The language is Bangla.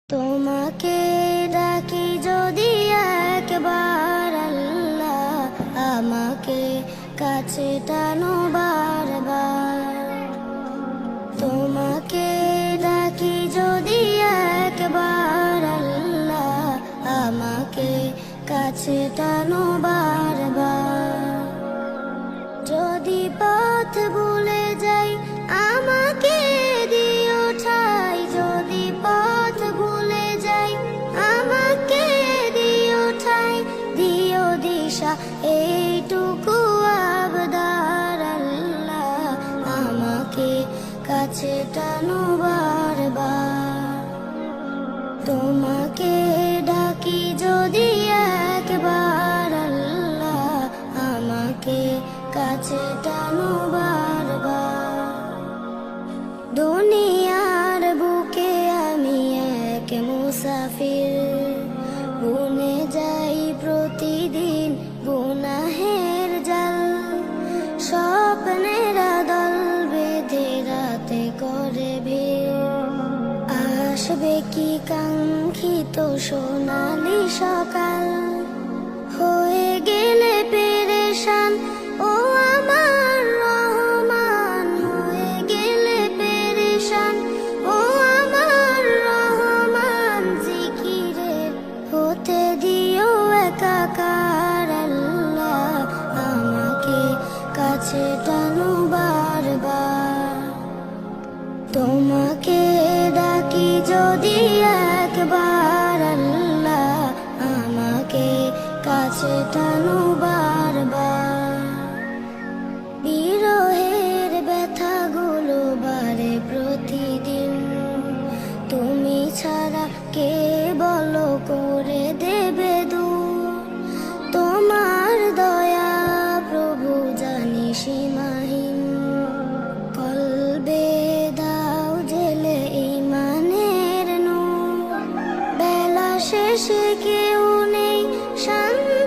তোমাকে ডাকি যদি একবার আল্লাহ, আমাকে কাছে টানো বারবার। তোমাকে ডাকি যদি একবার আল্লাহ, আমাকে কাছে টানো বারবার। যদি পথ ভুলে যাই আমাকে দিও ঠাই, যদি পথ ভুলে যাই আমাকে দিও ঠাই, দিও দিশা এইটুকু আবদার আল্লাহ, আমাকে কাছে টানো বারবার। তোমাকে ডাকি যদি একবার আল্লাহ, আমাকে কাছে টানো বারবার। দুনিয়ার বুকে আমি এক মুসাফির, বুনে যাই প্রতিদিন গুনাহের জাল। স্বপ্নেরা দল বেঁধে রাতে করে ভিড়, আসবে কি কাঙ্ক্ষিত সোনালি সকাল। হয়ে গেলে পেরেশান ও আমার রহমান, হয়ে গেলে পেরেশান ও আমার রহমান। জিকিরের হতে দিও একাকার আল্লাহ, আমাকে কাছে টানো বারবার। তোমাকে ডাকি যদি একবার আল্লাহ, আমাকে কাছে টানো বারবার। বিরহের ব্যথাগুলো বাড়ে প্রতিদিন, তুমি ছাড়া কে বলো করে দেবে দূর। তোমার দয়া প্রভু জানি সীমাহীন, কলবে দাও জেলে ঈমানের নূর। বেলা শেষে কেউ নেই শান্ত